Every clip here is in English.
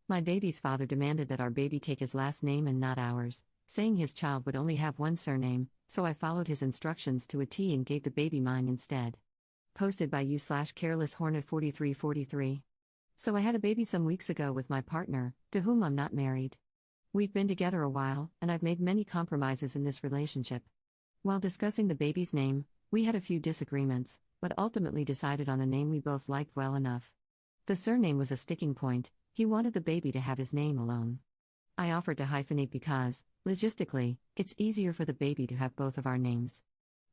My baby's father demanded that our baby take his last name and not ours, saying his child would only have one surname, so I followed his instructions to a T and gave the baby mine instead. Posted by u/carelesshornet4343. So I had a baby some weeks ago with my partner, to whom I'm not married. We've been together a while, and I've made many compromises in this relationship. While discussing the baby's name, we had a few disagreements, but ultimately decided on a name we both liked well enough. The surname was a sticking point. He wanted the baby to have his name alone. I offered to hyphenate because, logistically, it's easier for the baby to have both of our names.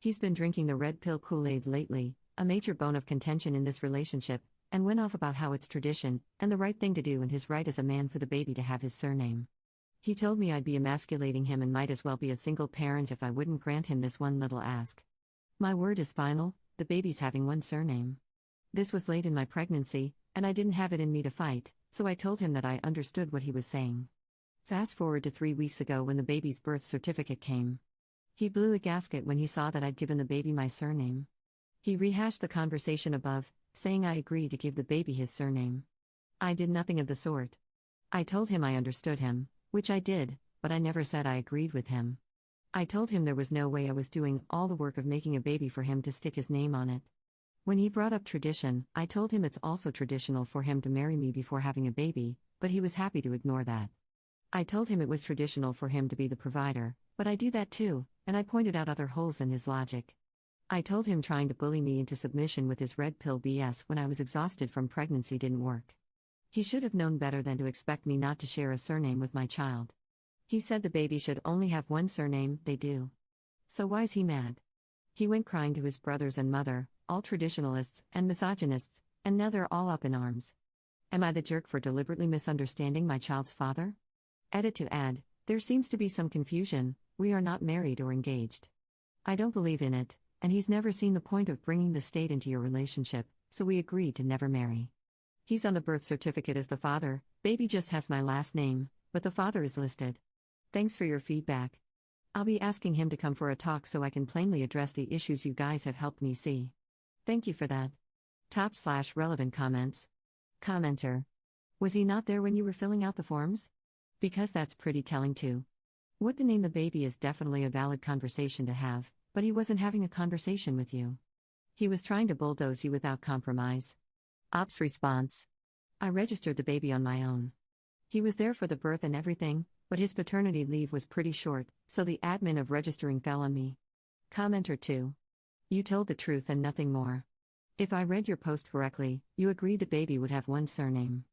He's been drinking the red pill Kool-Aid lately, a major bone of contention in this relationship, and went off about how it's tradition, and the right thing to do and his right as a man for the baby to have his surname. He told me I'd be emasculating him and might as well be a single parent if I wouldn't grant him this one little ask. My word is final, the baby's having one surname. This was late in my pregnancy, and I didn't have it in me to fight, so I told him that I understood what he was saying. Fast forward to 3 weeks ago when the baby's birth certificate came. He blew a gasket when he saw that I'd given the baby my surname. He rehashed the conversation above, saying I agreed to give the baby his surname. I did nothing of the sort. I told him I understood him, which I did, but I never said I agreed with him. I told him there was no way I was doing all the work of making a baby for him to stick his name on it. When he brought up tradition, I told him it's also traditional for him to marry me before having a baby, but he was happy to ignore that. I told him it was traditional for him to be the provider, but I do that too, and I pointed out other holes in his logic. I told him trying to bully me into submission with his red pill BS when I was exhausted from pregnancy didn't work. He should have known better than to expect me not to share a surname with my child. He said the baby should only have one surname, they do. So why's he mad? He went crying to his brothers and mother, all traditionalists and misogynists, and now they're all up in arms. Am I the jerk for deliberately misunderstanding my child's father? Edit to add, there seems to be some confusion, we are not married or engaged. I don't believe in it, and he's never seen the point of bringing the state into your relationship, so we agreed to never marry. He's on the birth certificate as the father, baby just has my last name, but the father is listed. Thanks for your feedback. I'll be asking him to come for a talk so I can plainly address the issues you guys have helped me see. Thank you for that. Top/relevant comments. Commenter. Was he not there when you were filling out the forms? Because that's pretty telling too. What to name the baby is definitely a valid conversation to have, but he wasn't having a conversation with you. He was trying to bulldoze you without compromise. Ops response. I registered the baby on my own. He was there for the birth and everything, but his paternity leave was pretty short, so the admin of registering fell on me. Commenter 2. You told the truth and nothing more. If I read your post correctly, you agreed the baby would have one surname.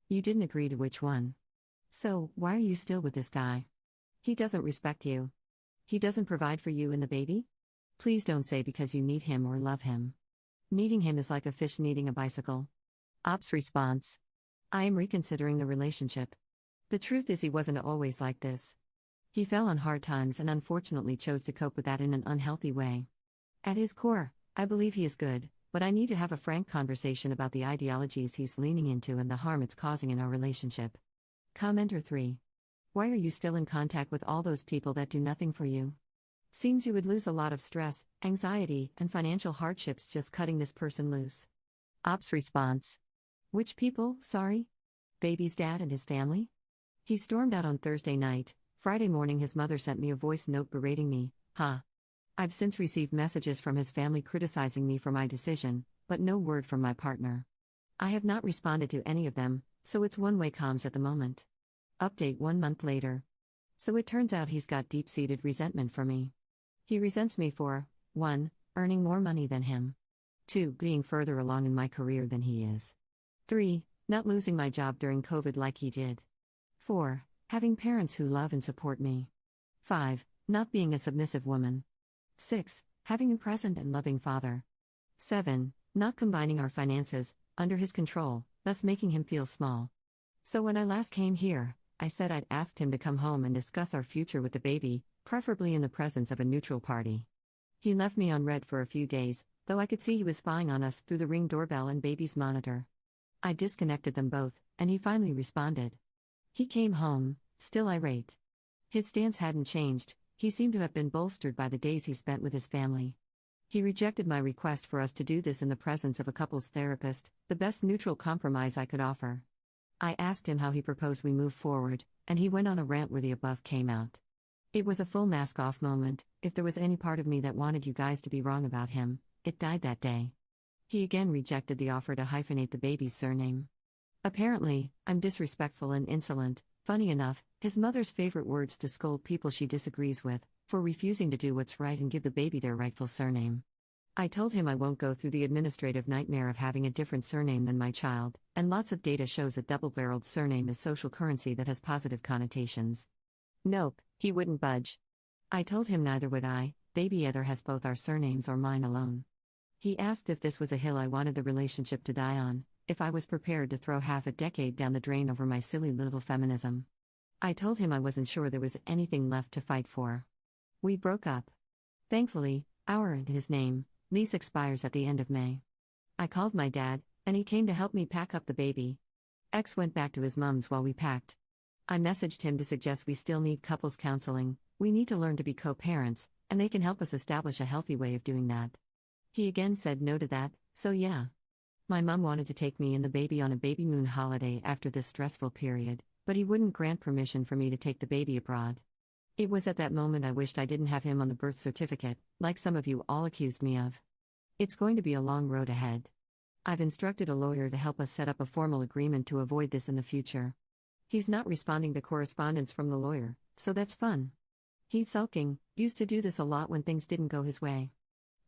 You didn't agree to which one. So, why are you still with this guy? He doesn't respect you. He doesn't provide for you and the baby? Please don't say because you need him or love him. Needing him is like a fish needing a bicycle. Ops response. I am reconsidering the relationship. The truth is he wasn't always like this. He fell on hard times and unfortunately chose to cope with that in an unhealthy way. At his core, I believe he is good, but I need to have a frank conversation about the ideologies he's leaning into and the harm it's causing in our relationship. Commenter 3. Why are you still in contact with all those people that do nothing for you? Seems you would lose a lot of stress, anxiety, and financial hardships just cutting this person loose. Ops response. Which people, sorry? Baby's dad and his family? He stormed out on Thursday night. Friday morning his mother sent me a voice note berating me, I've since received messages from his family criticizing me for my decision, but no word from my partner. I have not responded to any of them, so it's one-way comms at the moment. Update 1 month later. So it turns out he's got deep-seated resentment for me. He resents me for 1. Earning more money than him. 2. Being further along in my career than he is. 3. Not losing my job during COVID like he did. 4. Having parents who love and support me. 5. Not being a submissive woman. 6. Having a present and loving father. 7. Not combining our finances, under his control, thus making him feel small. So when I last came here, I said I'd asked him to come home and discuss our future with the baby, preferably in the presence of a neutral party. He left me on red for a few days, though I could see he was spying on us through the Ring doorbell and baby's monitor. I disconnected them both, and he finally responded. He came home, still irate. His stance hadn't changed, he seemed to have been bolstered by the days he spent with his family. He rejected my request for us to do this in the presence of a couples therapist, the best neutral compromise I could offer. I asked him how he proposed we move forward, and he went on a rant where the above came out. It was a full mask off moment. If there was any part of me that wanted you guys to be wrong about him, it died that day. He again rejected the offer to hyphenate the baby's surname. Apparently, I'm disrespectful and insolent. Funny enough, his mother's favorite words to scold people she disagrees with, for refusing to do what's right and give the baby their rightful surname. I told him I won't go through the administrative nightmare of having a different surname than my child, and lots of data shows a double-barreled surname is social currency that has positive connotations. Nope, he wouldn't budge. I told him neither would I. Baby either has both our surnames or mine alone. He asked if this was a hill I wanted the relationship to die on, if I was prepared to throw half a decade down the drain over my silly little feminism. I told him I wasn't sure there was anything left to fight for. We broke up. Thankfully, his name, lease expires at the end of May. I called my dad, and he came to help me pack up the baby. X went back to his mom's while we packed. I messaged him to suggest we still need couples counseling, we need to learn to be co-parents, and they can help us establish a healthy way of doing that. He again said no to that, so yeah. My mom wanted to take me and the baby on a baby moon holiday after this stressful period, but he wouldn't grant permission for me to take the baby abroad. It was at that moment I wished I didn't have him on the birth certificate, like some of you all accused me of. It's going to be a long road ahead. I've instructed a lawyer to help us set up a formal agreement to avoid this in the future. He's not responding to correspondence from the lawyer, so that's fun. He's sulking, used to do this a lot when things didn't go his way.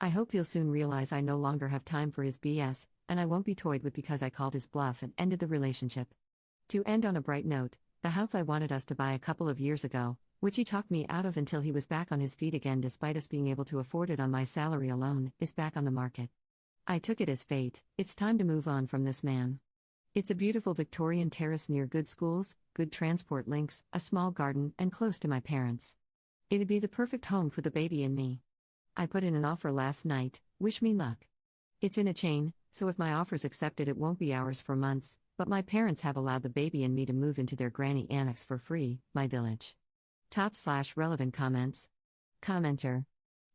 I hope he'll soon realize I no longer have time for his BS, and I won't be toyed with because I called his bluff and ended the relationship. To end on a bright note, the house I wanted us to buy a couple of years ago, which he talked me out of until he was back on his feet again despite us being able to afford it on my salary alone, is back on the market. I took it as fate. It's time to move on from this man. It's a beautiful Victorian terrace near good schools, good transport links, a small garden, and close to my parents. It'd be the perfect home for the baby and me. I put in an offer last night, wish me luck. It's in a chain, so if my offer's accepted it won't be ours for months, but my parents have allowed the baby and me to move into their granny annex for free, my village. /relevant comments. Commenter.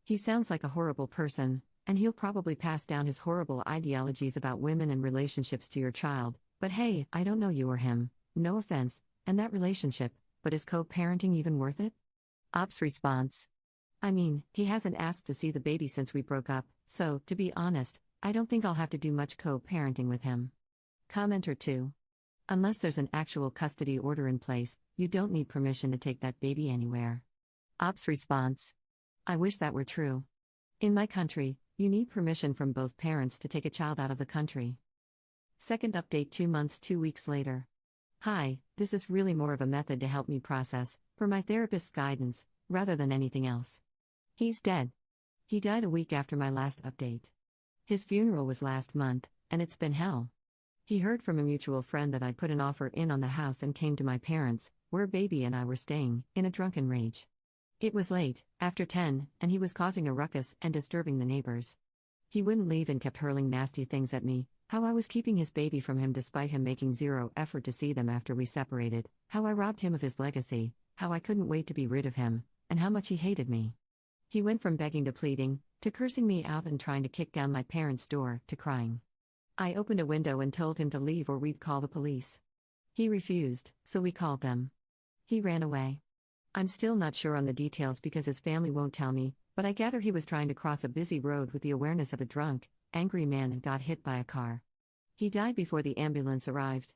He sounds like a horrible person, and he'll probably pass down his horrible ideologies about women and relationships to your child, but hey, I don't know you or him, no offense, and that relationship, but is co-parenting even worth it? Ops response. I mean, he hasn't asked to see the baby since we broke up, so, to be honest, I don't think I'll have to do much co-parenting with him. Commenter 2. Unless there's an actual custody order in place, you don't need permission to take that baby anywhere. Ops response. I wish that were true. In my country, you need permission from both parents to take a child out of the country. Second update 2 months 2 weeks later. Hi, this is really more of a method to help me process, per my therapist's guidance, rather than anything else. He's dead. He died a week after my last update. His funeral was last month, and it's been hell. He heard from a mutual friend that I'd put an offer in on the house and came to my parents', where baby and I were staying, in a drunken rage. It was late, after 10, and he was causing a ruckus and disturbing the neighbors. He wouldn't leave and kept hurling nasty things at me, how I was keeping his baby from him despite him making zero effort to see them after we separated, how I robbed him of his legacy, how I couldn't wait to be rid of him, and how much he hated me. He went from begging to pleading, to cursing me out and trying to kick down my parents' door, to crying. I opened a window and told him to leave or we'd call the police. He refused, so we called them. He ran away. I'm still not sure on the details because his family won't tell me, but I gather he was trying to cross a busy road with the awareness of a drunk, angry man and got hit by a car. He died before the ambulance arrived.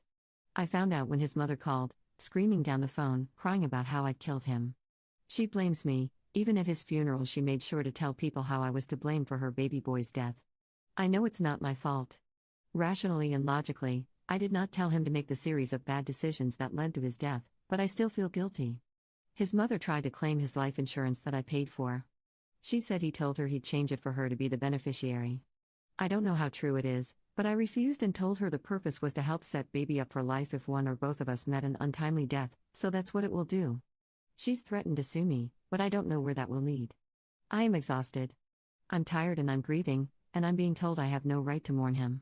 I found out when his mother called, screaming down the phone, crying about how I'd killed him. She blames me. Even at his funeral she made sure to tell people how I was to blame for her baby boy's death. I know it's not my fault. Rationally and logically, I did not tell him to make the series of bad decisions that led to his death, but I still feel guilty. His mother tried to claim his life insurance that I paid for. She said he told her he'd change it for her to be the beneficiary. I don't know how true it is, but I refused and told her the purpose was to help set baby up for life if one or both of us met an untimely death, so that's what it will do. She's threatened to sue me, but I don't know where that will lead. I am exhausted. I'm tired and I'm grieving, and I'm being told I have no right to mourn him.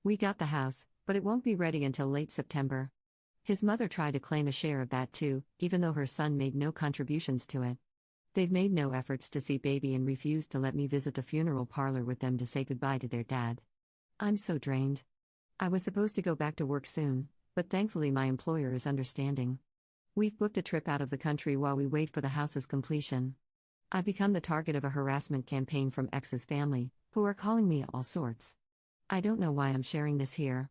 We got the house, but it won't be ready until late September. His mother tried to claim a share of that too, even though her son made no contributions to it. They've made no efforts to see baby and refused to let me visit the funeral parlor with them to say goodbye to their dad. I'm so drained. I was supposed to go back to work soon, but thankfully my employer is understanding. We've booked a trip out of the country while we wait for the house's completion. I've become the target of a harassment campaign from ex's family, who are calling me all sorts. I don't know why I'm sharing this here.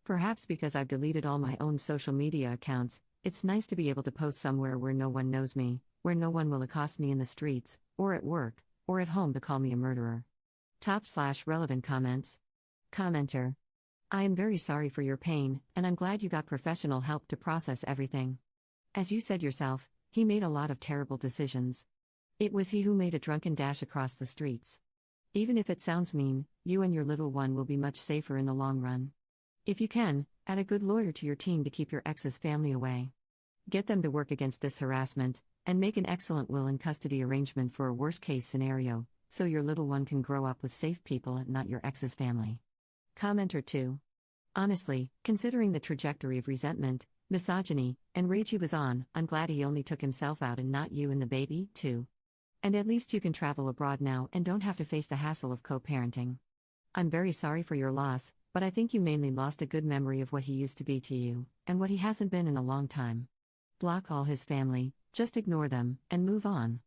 Perhaps because I've deleted all my own social media accounts, it's nice to be able to post somewhere where no one knows me, where no one will accost me in the streets, or at work, or at home to call me a murderer. Top/relevant comments. Commenter. I am very sorry for your pain, and I'm glad you got professional help to process everything. As you said yourself, he made a lot of terrible decisions. It was he who made a drunken dash across the streets. Even if it sounds mean, you and your little one will be much safer in the long run. If you can, add a good lawyer to your team to keep your ex's family away. Get them to work against this harassment, and make an excellent will and custody arrangement for a worst-case scenario, so your little one can grow up with safe people and not your ex's family. Commenter 2. Honestly, considering the trajectory of resentment, misogyny, and rage he was on, I'm glad he only took himself out and not you and the baby, too. And at least you can travel abroad now and don't have to face the hassle of co-parenting. I'm very sorry for your loss, but I think you mainly lost a good memory of what he used to be to you, and what he hasn't been in a long time. Block all his family, just ignore them, and move on.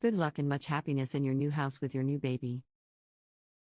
Good luck and much happiness in your new house with your new baby.